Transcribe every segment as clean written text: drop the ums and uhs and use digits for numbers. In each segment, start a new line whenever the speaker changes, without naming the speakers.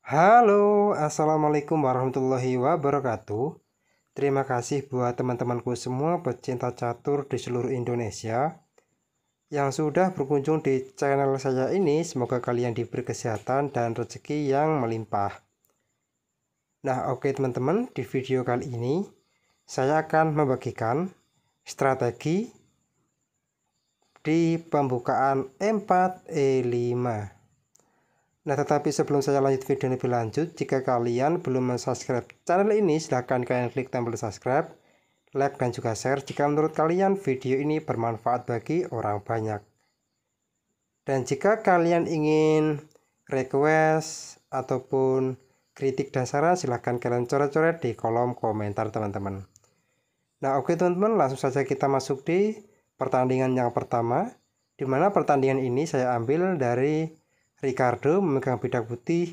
Halo, Assalamualaikum warahmatullahi wabarakatuh. Terima kasih buat teman-temanku semua pecinta catur di seluruh Indonesia yang sudah berkunjung di channel saya ini. Semoga kalian diberi kesehatan dan rezeki yang melimpah. Nah, oke teman-teman, di video kali ini saya akan membagikan strategi di pembukaan E4 E5. Nah, tetapi sebelum saya lanjut video lebih lanjut, jika kalian belum subscribe channel ini, silahkan kalian klik tombol subscribe, like, dan juga share jika menurut kalian video ini bermanfaat bagi orang banyak. Dan jika kalian ingin request ataupun kritik dan saran, silahkan kalian coret-coret di kolom komentar teman-teman. Nah, oke teman-teman, langsung saja kita masuk di pertandingan yang pertama, di mana pertandingan ini saya ambil dari Ricardo memegang bidak putih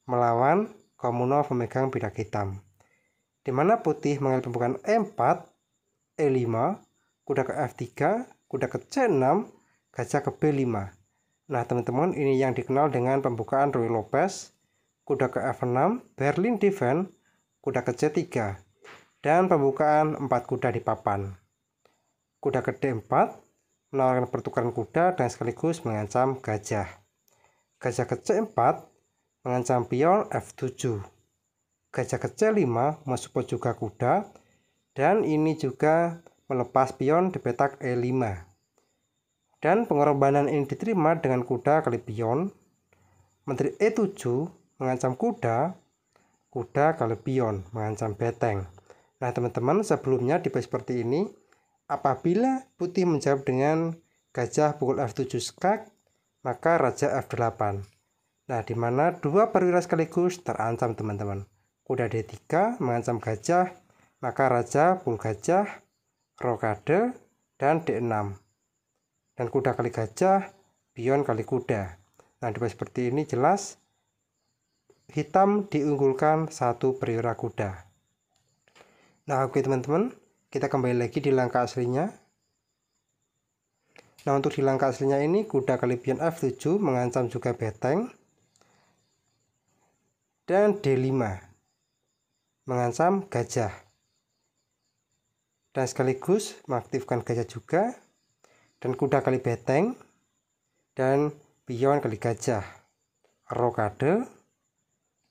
melawan Komunov memegang bidak hitam, di mana putih mengambil pembukaan E4 E5, kuda ke F3, kuda ke C6, gajah ke B5. Nah teman-teman, ini yang dikenal dengan pembukaan Ruy Lopez, kuda ke F6, Berlin Defense, kuda ke C3, dan pembukaan 4 kuda di papan. Kuda ke D4 menawarkan pertukaran kuda dan sekaligus mengancam gajah. Gajah ke C4 mengancam pion F7. Gajah ke C5 mensupport juga kuda, dan ini juga melepas pion di petak E5. Dan pengorbanan ini diterima dengan kuda kali pion. Menteri E7 mengancam kuda, kuda kali pion mengancam beteng. Nah teman-teman, sebelumnya di base seperti ini, apabila putih menjawab dengan gajah pukul F7 skak, maka raja F8. Nah, di mana dua perwira sekaligus terancam teman-teman. Kuda D3 mengancam gajah, maka raja pukul gajah, rokade, dan D6. Dan kuda kali gajah, pion kali kuda. Nah, di seperti ini jelas hitam diunggulkan satu perwira kuda. Nah, oke teman-teman, kita kembali lagi di langkah aslinya. Nah, untuk di langkah aslinya ini kuda kali pion F7 mengancam juga beteng, dan D5 mengancam gajah, dan sekaligus mengaktifkan gajah juga, dan kuda kali beteng, dan pion kali gajah, rokade,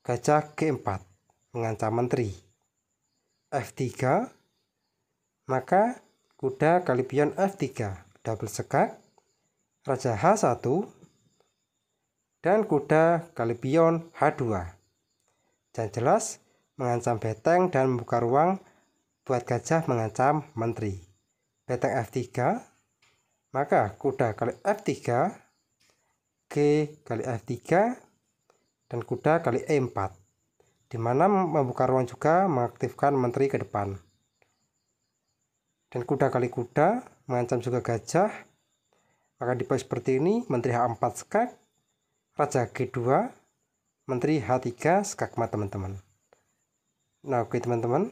gajah G4 mengancam menteri, F3, maka kuda kali pion F3 double sekak, raja H1, dan kuda kali pion H2. Dan jelas mengancam beteng dan membuka ruang buat gajah mengancam menteri. Beteng F3, maka kuda kali F3, G kali F3, dan kuda kali E4, di mana membuka ruang juga mengaktifkan menteri ke depan. Dan kuda kali kuda mengancam juga gajah, maka di pose seperti ini menteri H4 skak, raja G2, menteri H3 skakmat teman-teman. Nah oke teman-teman,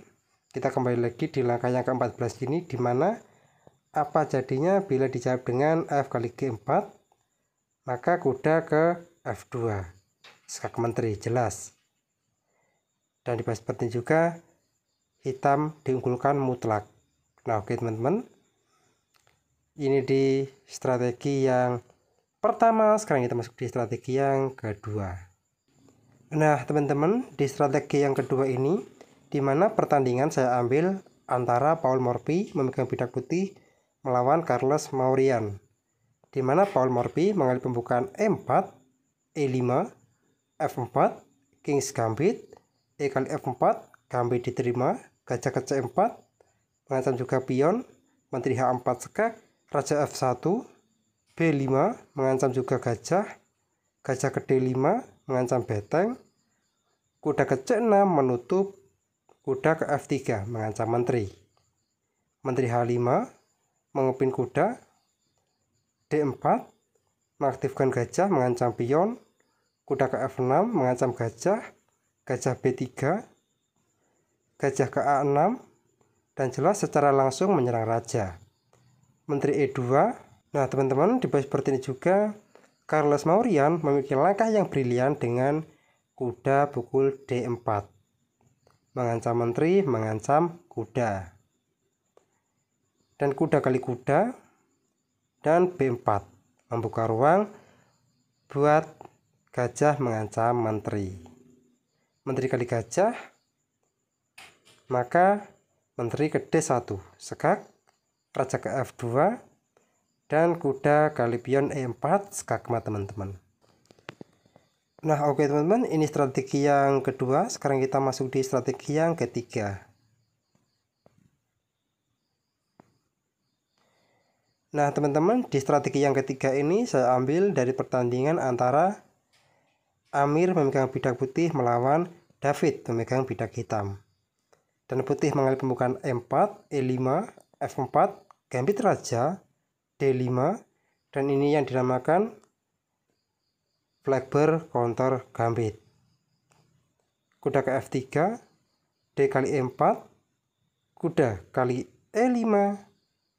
kita kembali lagi di langkah yang ke-14 ini, di mana apa jadinya bila dijawab dengan F kali G4, maka kuda ke F2 skak menteri, jelas. Dan di pose seperti ini juga hitam diunggulkan mutlak. Nah oke teman-teman, ini di strategi yang pertama. Sekarang kita masuk di strategi yang kedua. Nah teman-teman, di strategi yang kedua ini, di mana pertandingan saya ambil antara Paul Morphy memegang bidak putih melawan Carlos Maurian, di mana Paul Morphy mengambil pembukaan E4, E5, F4, King's Gambit, E kali F4, gambit diterima, gajah ke C4 mengancam juga pion, menteri H4 skak, raja F1, B5 mengancam juga gajah, gajah ke D5 mengancam beteng, kuda ke C6 menutup, kuda ke F3 mengancam menteri, menteri H5 mengepin kuda, D4 mengaktifkan gajah mengancam pion, kuda ke F6 mengancam gajah, gajah B3, gajah ke A6, dan jelas secara langsung menyerang raja, menteri E2. Nah teman-teman, di base seperti ini juga Carlos Maurian memiliki langkah yang brilian dengan kuda pukul D4. Mengancam menteri, mengancam kuda. Dan kuda kali kuda, dan B4. Membuka ruang buat gajah mengancam menteri. Menteri kali gajah, maka menteri ke D1. Sekak, raja ke F2, dan kuda kali pion E4, skakmat teman-teman. Nah, oke teman-teman, ini strategi yang kedua. Sekarang kita masuk di strategi yang ketiga. Nah, teman-teman, di strategi yang ketiga ini saya ambil dari pertandingan antara Amir memegang bidak putih melawan David memegang bidak hitam. Dan putih mengambil pembukaan E4, E5, F4, gambit raja, D5, dan ini yang dinamakan flag bear counter gambit. Kuda ke F3, D kali E4, kuda kali E5,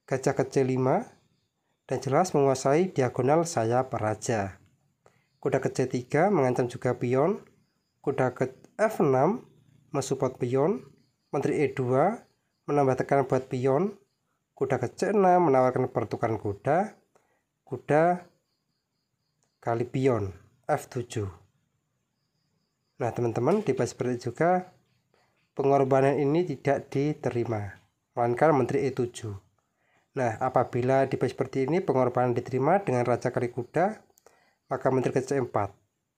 gajah ke C5, dan jelas menguasai diagonal sayap raja. Kuda ke C3 mengancam juga pion, kuda ke F6 mensupport pion, menteri E2 menambah tekanan buat pion, kuda ke C6 menawarkan pertukaran kuda, kuda kali pion F7. Nah teman-teman, di base seperti juga pengorbanan ini tidak diterima, melainkan menteri E7. Nah, apabila di base seperti ini pengorbanan diterima dengan raja kali kuda, maka menteri ke C4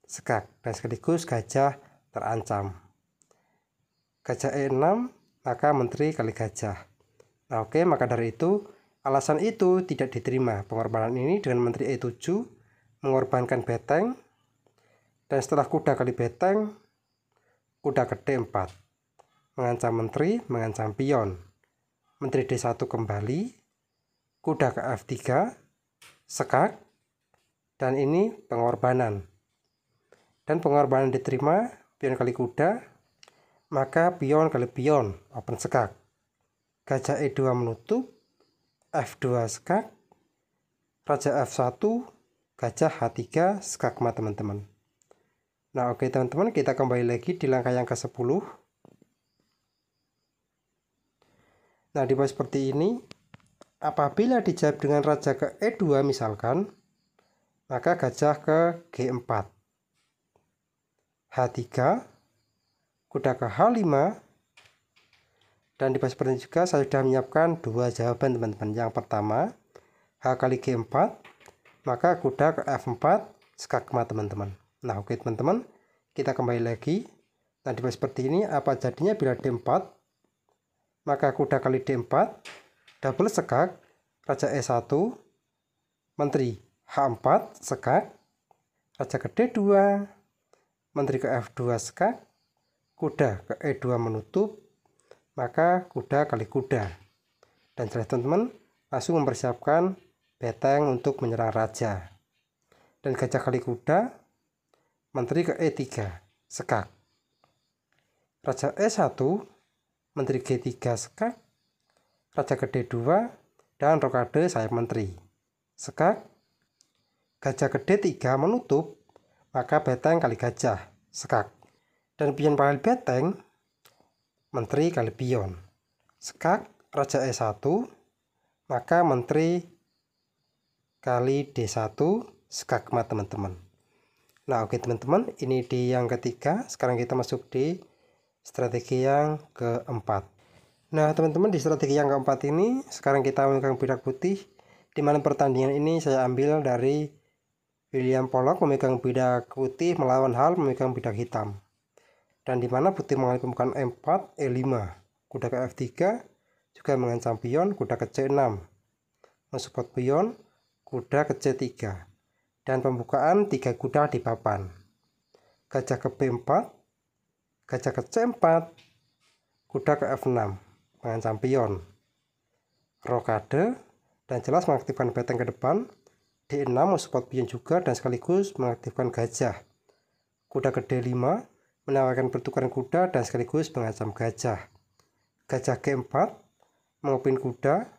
sekak, dan sekaligus gajah terancam. Gajah E6, maka menteri kali gajah. Nah oke, maka dari itu alasan itu tidak diterima pengorbanan ini dengan menteri E7 mengorbankan beteng, dan setelah kuda kali beteng, kuda ke D4 mengancam menteri, mengancam pion, menteri D1 kembali, kuda ke F3 sekak, dan ini pengorbanan. Dan pengorbanan diterima pion kali kuda, maka pion kali pion open sekak, gajah E2 menutup, F2 sekak, raja F1, gajah H3 skakmat teman-teman. Nah oke teman-teman, kita kembali lagi di langkah yang ke-10. Nah di bawah seperti ini, apabila dijawab dengan raja ke E2 misalkan, maka gajah ke G4, H3, kuda ke H5, dan di bawah seperti ini juga saya sudah menyiapkan dua jawaban teman-teman. Yang pertama, H kali G4, maka kuda ke F4 skakmat teman-teman. Nah oke teman-teman, kita kembali lagi. Nah di bawah seperti ini, apa jadinya bila D4, maka kuda kali D4 double sekak, raja E1, menteri H4 sekak, raja ke D2, menteri ke F2 sekak, kuda ke E2 menutup, maka kuda kali kuda. Dan jelas teman-teman langsung mempersiapkan beteng untuk menyerang raja. Dan gajah kali kuda, menteri ke E3 sekak, raja E1, menteri G3 sekak, raja ke D2, dan rokade sayap menteri sekak, gajah ke D3 menutup, maka beteng kali gajah sekak, dan pion kali beteng, menteri kali pion sekak, raja E1, maka menteri kali D1 skakmat teman-teman. Nah oke teman-teman, ini di yang ketiga. Sekarang kita masuk di strategi yang keempat. Nah teman-teman, di strategi yang keempat ini sekarang kita memegang bidak putih, di mana pertandingan ini saya ambil dari William Pollock memegang bidak putih melawan Hall memegang bidak hitam, dan di mana putih mengalami pembukaan E4, E5, kuda ke F3 juga mengancam pion, kuda ke C6 mensupport pion, kuda ke C3, dan pembukaan 3 kuda di papan, gajah ke B4, gajah ke C4, kuda ke F6 mengancam pion, rokade, dan jelas mengaktifkan beteng ke depan, D6 mensupport pion juga dan sekaligus mengaktifkan gajah, kuda ke D5 menawarkan pertukaran kuda dan sekaligus mengancam gajah, gajah G4 mengupin kuda,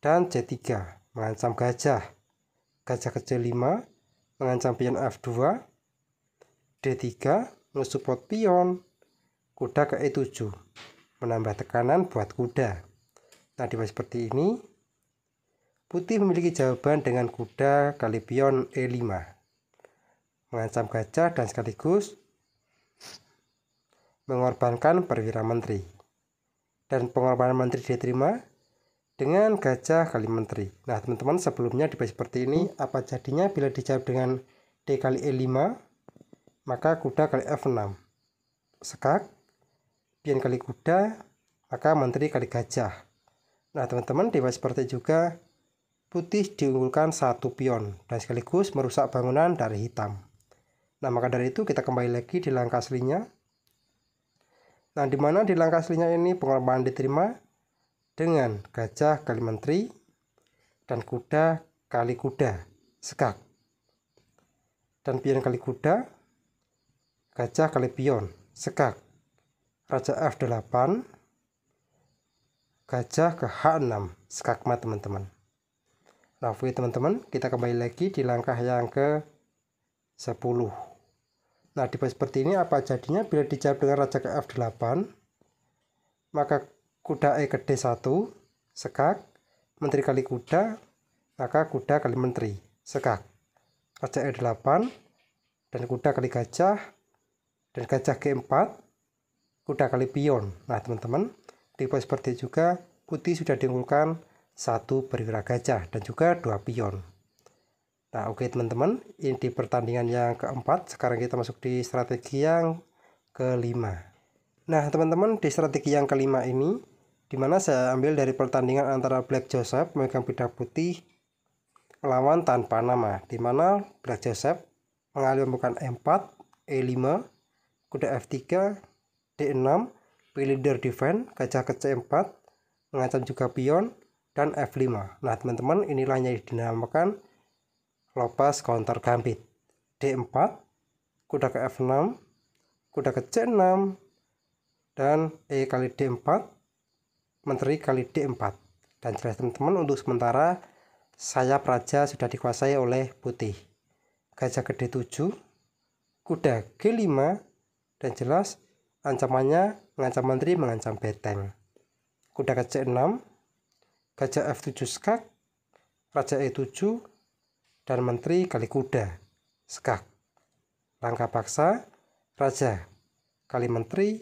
dan C3 mengancam gajah, gajah ke C5 mengancam pion F2, D3 mensupport pion, kuda ke E7 menambah tekanan buat kuda. Nah, di posisi seperti ini putih memiliki jawaban dengan kuda kali pion E5 mengancam gajah dan sekaligus mengorbankan perwira menteri. Dan pengorbanan menteri diterima dengan gajah kali menteri. Nah, teman-teman, sebelumnya di posisi seperti ini apa jadinya bila dijawab dengan D kali E5, maka kuda kali F6 sekak, pion kali kuda, maka menteri kali gajah. Nah, teman-teman, di posisi seperti juga putih diunggulkan satu pion dan sekaligus merusak bangunan dari hitam. Nah, maka dari itu kita kembali lagi di langkah aslinya. Nah, di mana di langkah aslinya ini pengorbanan diterima dengan gajah kali menteri dan kuda kali kuda sekak. Dan pion kali kuda, gajah kali pion sekak. Raja F8, gajah ke H6 sekak mat, teman-teman. Nah, oke teman-teman, kita kembali lagi di langkah yang ke 10. Nah, di posisi seperti ini apa jadinya bila dijawab dengan raja ke F8, maka kuda E ke D1 sekak, menteri kali kuda, maka kuda kali menteri sekak. Raja E8 dan kuda kali gajah, dan gajah G4, kuda kali pion. Nah, teman-teman, di posisi seperti juga putih sudah diunggulkan satu perwira gajah dan juga 2 pion. Nah, oke teman-teman, ini di pertandingan yang keempat. Sekarang kita masuk di strategi yang kelima. Nah, teman-teman, di strategi yang kelima ini, dimana saya ambil dari pertandingan antara Black Joseph memegang pita putih melawan tanpa nama, dimana Black Joseph mengalih pembukaan E4, E5, kuda F3, D6, leader defense, gajah ke C4, mengancam juga pion, dan F5. Nah, teman-teman, inilah yang dinamakan lopas counter gambit. D4, kuda ke F6, kuda ke C6, dan E kali D4, menteri kali D4. Dan jelas teman-teman, untuk sementara sayap raja sudah dikuasai oleh putih. Gajah ke D7, kuda G5, dan jelas ancamannya mengancam menteri, mengancam benteng. Kuda ke C6, gajah F7 skak, raja E7, dan menteri kali kuda skak. Langkah paksa, raja kali menteri,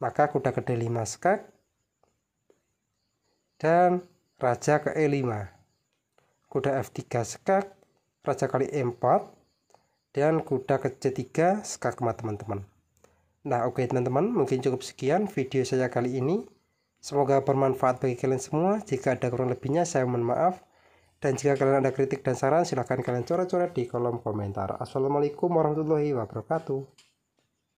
maka kuda ke D5 skak, dan raja ke E5, kuda F3 skak, raja kali E4, dan kuda ke C3 skak, teman-teman. Nah, oke teman-teman, mungkin cukup sekian video saya kali ini. Semoga bermanfaat bagi kalian semua. Jika ada kurang lebihnya saya mohon maaf. Dan jika kalian ada kritik dan saran, silahkan kalian coret-coret di kolom komentar. Assalamualaikum warahmatullahi wabarakatuh.